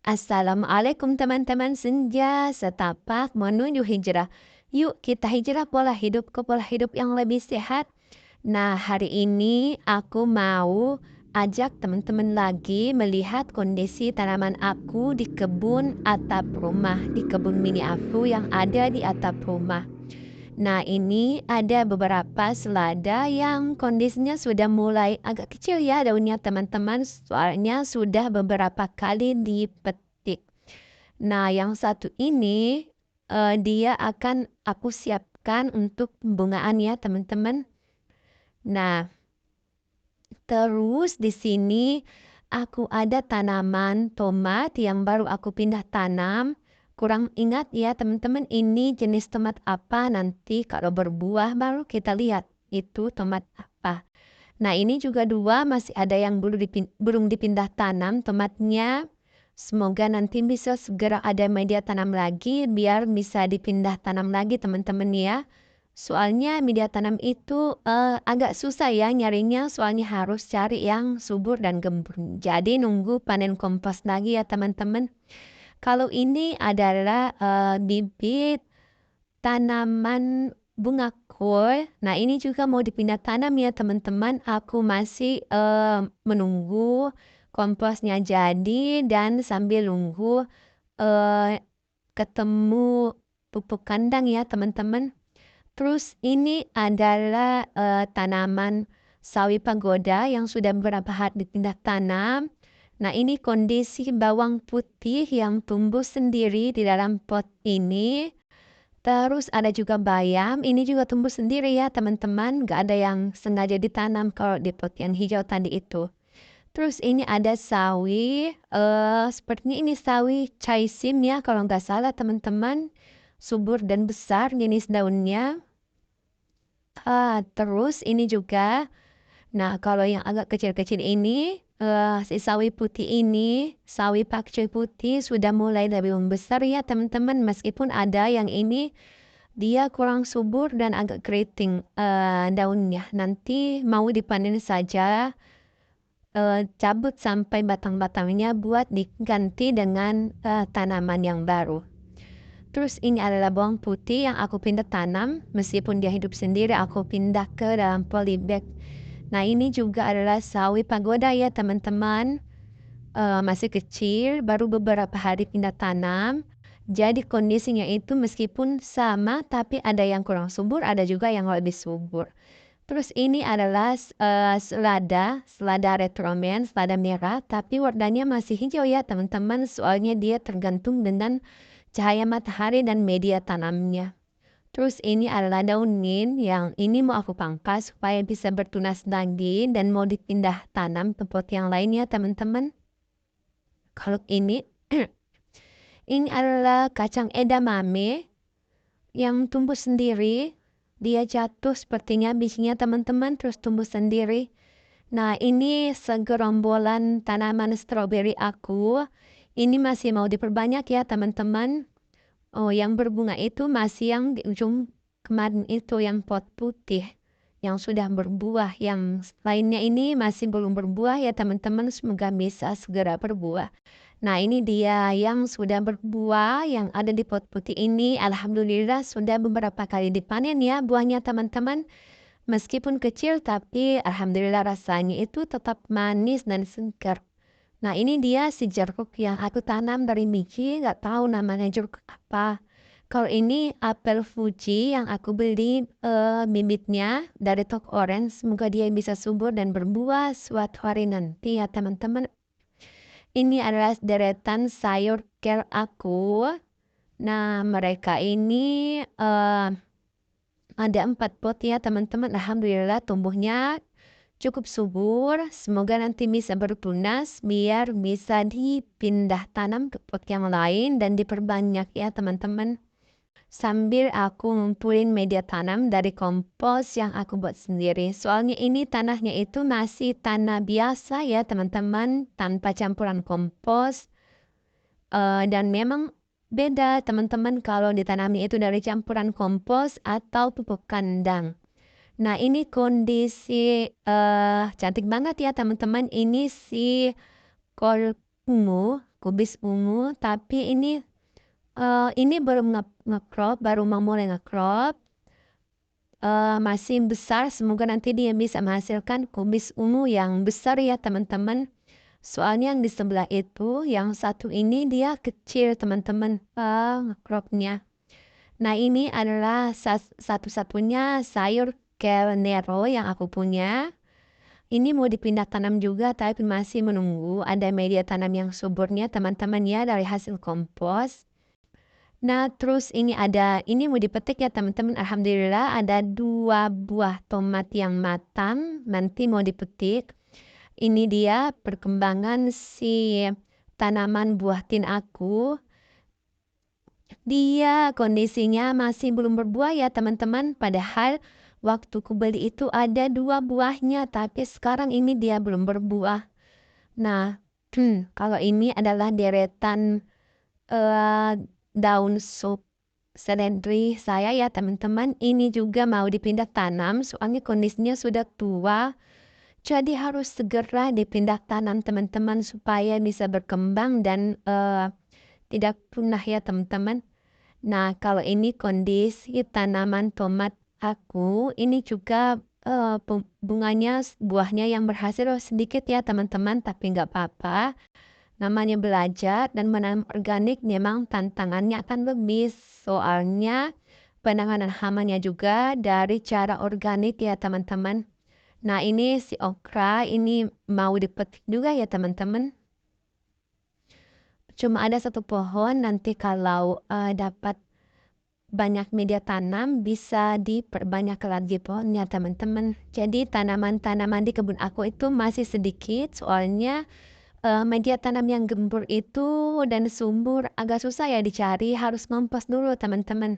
Assalamualaikum teman-teman senja setapak menuju hijrah. Yuk kita hijrah pola hidup ke pola hidup yang lebih sehat. Nah, hari ini aku mau ajak teman-teman lagi melihat kondisi tanaman aku di kebun atap rumah, di kebun mini aku yang ada di atap rumah. Nah, ini ada beberapa selada yang kondisinya sudah mulai agak kecil ya daunnya teman-teman, soalnya sudah beberapa kali dipetik. Nah, yang satu ini dia akan aku siapkan untuk pembungaan ya teman-teman. Nah, terus di sini aku ada tanaman tomat yang baru aku pindah tanam. Kurang ingat ya teman-teman ini jenis tomat apa, nanti kalau berbuah baru kita lihat itu tomat apa. Nah, ini juga dua masih ada yang belum dipindah tanam tomatnya. Semoga nanti bisa segera ada media tanam lagi biar bisa dipindah tanam lagi teman-teman ya. Soalnya media tanam itu agak susah ya nyarinya, soalnya harus cari yang subur dan gembur. Jadi nunggu panen kompos lagi ya teman-teman. Kalau ini adalah bibit tanaman bunga kol. Nah, ini juga mau dipindah tanam ya teman-teman. Aku masih menunggu komposnya jadi dan sambil nunggu ketemu pupuk kandang ya teman-teman. Terus ini adalah tanaman sawi pagoda yang sudah beberapa hari dipindah tanam. Nah, ini kondisi bawang putih yang tumbuh sendiri di dalam pot ini. Terus ada juga bayam, ini juga tumbuh sendiri ya teman-teman, gak ada yang sengaja ditanam kalau di pot yang hijau tadi itu. Terus ini ada sawi, sepertinya ini sawi chaisim ya kalau nggak salah teman-teman, subur dan besar jenis daunnya. Terus ini juga, nah kalau yang agak kecil-kecil ini, si sawi putih ini, sawi pakcoy putih sudah mulai lebih membesar ya teman-teman, meskipun ada yang ini dia kurang subur dan agak keriting daunnya. Nanti mau dipanen saja, cabut sampai batang-batangnya buat diganti dengan tanaman yang baru. Terus ini adalah bawang putih yang aku pindah tanam, meskipun dia hidup sendiri aku pindah ke dalam polybag. Nah, ini juga adalah sawi pagoda ya teman-teman, masih kecil, baru beberapa hari pindah tanam. Jadi kondisinya itu meskipun sama tapi ada yang kurang subur, ada juga yang lebih subur. Terus ini adalah selada retromen, selada merah, tapi warnanya masih hijau ya teman-teman, soalnya dia tergantung dengan cahaya matahari dan media tanamnya. Terus ini adalah daun mint yang ini mau aku pangkas supaya bisa bertunas lagi dan mau dipindah tanam ke pot yang lainnya teman-teman. Kalau ini, ini adalah kacang edamame yang tumbuh sendiri. Dia jatuh sepertinya bijinya teman-teman terus tumbuh sendiri. Nah, ini segerombolan tanaman stroberi aku. Ini masih mau diperbanyak ya teman-teman. Oh, yang berbunga itu masih yang di ujung kemarin itu yang pot putih yang sudah berbuah. Yang lainnya ini masih belum berbuah ya teman-teman. Semoga bisa segera berbuah. Nah, ini dia yang sudah berbuah yang ada di pot putih ini. Alhamdulillah sudah beberapa kali dipanen ya buahnya teman-teman. Meskipun kecil tapi alhamdulillah rasanya itu tetap manis dan segar. Nah, ini dia si jeruk yang aku tanam dari biji, nggak tahu namanya jeruk apa. Kalau ini apel Fuji yang aku beli bibitnya dari toko orange. Semoga dia bisa subur dan berbuah suatu hari nanti ya teman-teman. Ini adalah deretan sayur ker aku. Nah, mereka ini ada 4 pot ya teman-teman. Alhamdulillah tumbuhnya cukup subur. Semoga nanti bisa bertunas biar bisa dipindah tanam ke pot yang lain dan diperbanyak ya teman-teman. Sambil aku ngumpulin media tanam dari kompos yang aku buat sendiri. Soalnya ini tanahnya itu masih tanah biasa ya teman-teman, tanpa campuran kompos. Dan memang beda teman-teman kalau ditanami itu dari campuran kompos atau pupuk kandang. Nah, ini kondisi cantik banget ya teman-teman. Ini si kol ungu. kubis ungu, tapi ini baru nge-crop, baru mau mulai nge-crop. Masih besar, semoga nanti dia bisa menghasilkan kubis ungu yang besar ya teman-teman. Soalnya yang di sebelah itu, yang satu ini dia kecil teman-teman, nge-cropnya. Nah ini adalah satu-satunya sayur kale Nero yang aku punya. Ini mau dipindah tanam juga tapi masih menunggu ada media tanam yang suburnya teman-teman ya dari hasil kompos. Nah terus ini mau dipetik ya teman-teman. Alhamdulillah ada 2 buah tomat yang matang nanti mau dipetik. Ini dia perkembangan si tanaman buah tin aku. Dia kondisinya masih belum berbuah ya teman-teman. Padahal waktu ku beli itu ada 2 buahnya, tapi sekarang ini dia belum berbuah. Nah, kalau ini adalah deretan daun sup seledri saya ya teman-teman. Ini juga mau dipindah tanam, soalnya kondisinya sudah tua. Jadi harus segera dipindah tanam teman-teman supaya bisa berkembang dan tidak punah ya teman-teman. Nah, kalau ini kondisi tanaman tomat aku, ini juga bunganya, buahnya yang berhasil sedikit ya teman-teman, tapi nggak apa-apa. Namanya belajar dan menanam organik memang tantangannya akan lebih, soalnya penanganan hamanya juga dari cara organik ya teman-teman. Nah, ini si okra, ini mau dipetik juga ya teman-teman. Cuma ada satu pohon, nanti kalau dapat banyak media tanam bisa diperbanyak lagi pohonnya teman-teman. Jadi tanaman-tanaman di kebun aku itu masih sedikit soalnya media tanam yang gembur itu dan subur agak susah ya dicari, harus ngompos dulu teman-teman.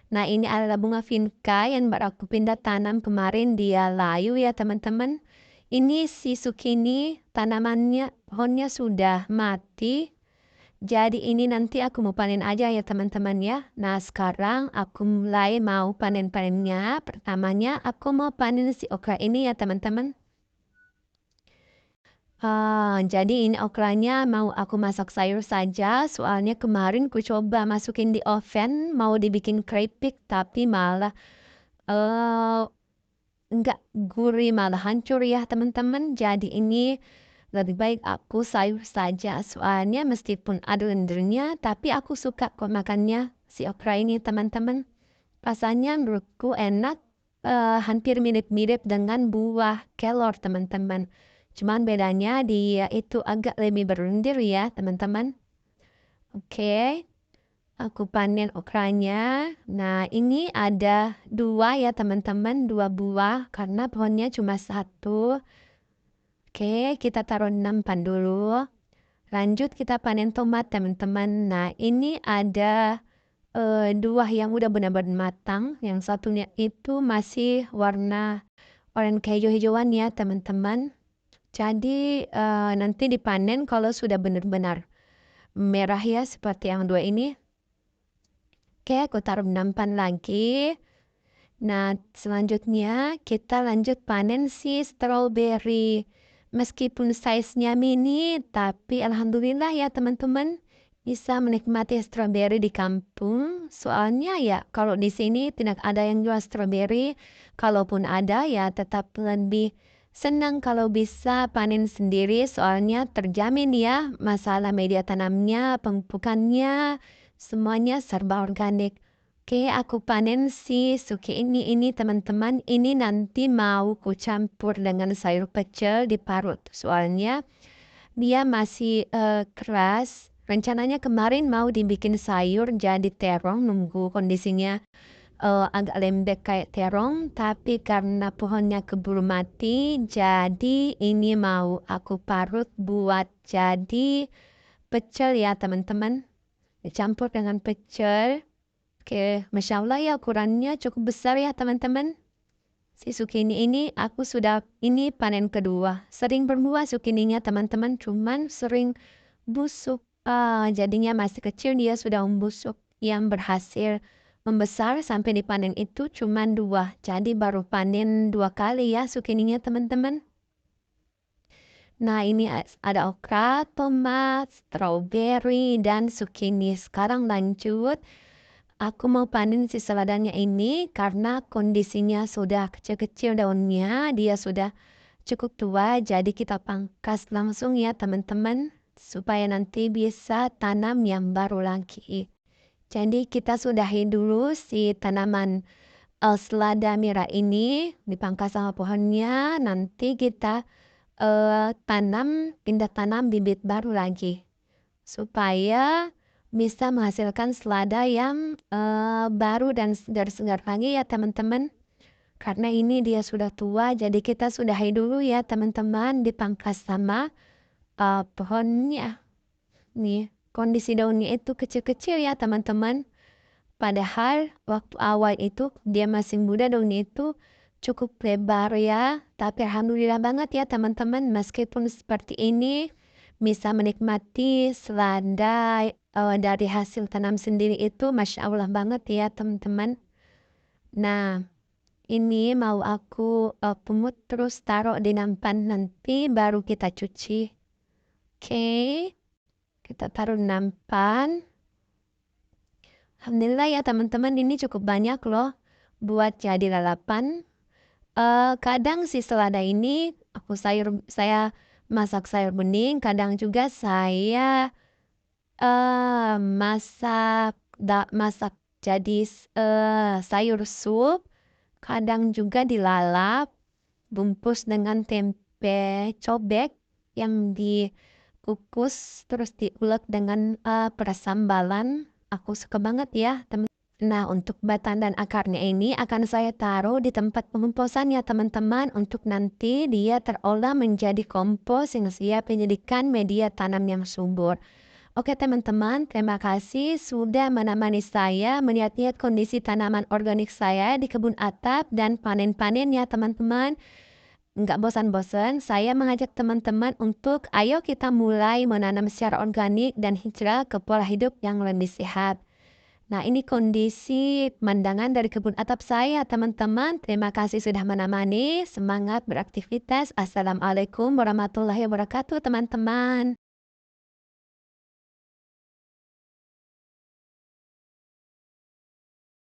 Nah ini adalah bunga vinca yang baru aku pindah tanam kemarin, dia layu ya teman-teman. Ini si zucchini tanamannya, pohonnya sudah mati. Jadi ini nanti aku mau panen aja ya teman-teman ya. Nah sekarang aku mulai mau panen-panennya. Pertamanya aku mau panen si okra ini ya teman-teman. Jadi ini okranya mau aku masak sayur saja. Soalnya kemarin ku coba masukin di oven mau dibikin keripik tapi malah enggak gurih, malah hancur ya teman-teman. Jadi ini lebih baik aku sayur saja, soalnya meskipun ada lendirnya, tapi aku suka kok makannya si okra ini teman-teman. Rasanya menurutku enak, hampir mirip-mirip dengan buah kelor teman-teman. Cuman bedanya dia itu agak lebih berlendir ya teman-teman. Oke, aku panen okranya. Nah ini ada 2 ya teman-teman, 2 buah karena pohonnya cuma 1. Oke, kita taruh nampan dulu. Lanjut kita panen tomat teman-teman. Nah ini ada 2 yang udah benar-benar matang. Yang satunya itu masih warna oranye kehijau-hijauan ya teman-teman. Jadi nanti dipanen kalau sudah benar-benar merah ya seperti yang 2 ini. Oke, aku taruh nampan lagi. Nah selanjutnya kita lanjut panen si strawberry. Meskipun size-nya mini, tapi alhamdulillah ya teman-teman bisa menikmati strawberry di kampung. Soalnya ya kalau di sini tidak ada yang jual strawberry. Kalaupun ada ya tetap lebih senang kalau bisa panen sendiri. Soalnya terjamin ya masalah media tanamnya, pemupukannya, semuanya serba organik. Oke, aku panen si zucchini ini teman-teman. Ini nanti mau ku campur dengan sayur pecel diparut. Soalnya dia masih keras. Rencananya kemarin mau dibikin sayur jadi terong, nunggu kondisinya agak lembek kayak terong. Tapi karena pohonnya keburu mati, jadi ini mau aku parut buat jadi pecel ya teman-teman. Dicampur dengan pecel. Oke, Masya Allah ya ukurannya cukup besar ya teman-teman. Si zucchini ini aku sudah ini panen kedua. Sering berbuah zucchininya teman-teman, cuman sering busuk. Jadinya masih kecil dia sudah membusuk. Yang berhasil membesar sampai dipanen itu cuman 2. Jadi baru panen 2 kali ya zucchininya teman-teman. Nah, ini ada okra, tomat, strawberry, dan zucchini. Sekarang lanjut, aku mau panen si seladanya ini karena kondisinya sudah kecil-kecil daunnya, dia sudah cukup tua, jadi kita pangkas langsung ya teman-teman, supaya nanti bisa tanam yang baru lagi. Jadi kita sudahi dulu si tanaman selada merah ini, dipangkas sama pohonnya, nanti kita pindah tanam bibit baru lagi. Supaya bisa menghasilkan selada yang baru dan segar-segar lagi ya teman-teman. Karena ini dia sudah tua, jadi kita sudahi dulu ya teman-teman, dipangkas sama pohonnya. Nih, kondisi daunnya itu kecil-kecil ya teman-teman. Padahal waktu awal itu dia masih muda, daunnya itu cukup lebar ya. Tapi alhamdulillah banget ya teman-teman, meskipun seperti ini bisa menikmati selada dari hasil tanam sendiri itu Masya Allah banget ya teman-teman. Nah, ini mau aku pungut terus taruh di nampan, nanti baru kita cuci. Oke, kita taruh di nampan. Alhamdulillah ya teman-teman, ini cukup banyak loh buat jadi lalapan. Kadang si selada ini saya masak sayur bening, kadang juga saya masak jadi sayur sup, kadang juga dilalap, bungkus dengan tempe cobek yang dikukus terus diulek dengan peras sambalan. Aku suka banget ya teman. Nah, untuk batang dan akarnya ini akan saya taruh di tempat pengomposan ya teman-teman, untuk nanti dia terolah menjadi kompos yang siap dijadikan media tanam yang subur. Oke teman-teman, terima kasih sudah menemani saya melihat-lihat kondisi tanaman organik saya di kebun atap dan panen-panen ya teman-teman. Nggak bosan-bosan, saya mengajak teman-teman untuk ayo kita mulai menanam secara organik dan hijrah ke pola hidup yang lebih sehat. Nah, ini kondisi pemandangan dari kebun atap saya, teman-teman. Terima kasih sudah menemani. Semangat beraktivitas. Assalamualaikum warahmatullahi wabarakatuh, teman-teman.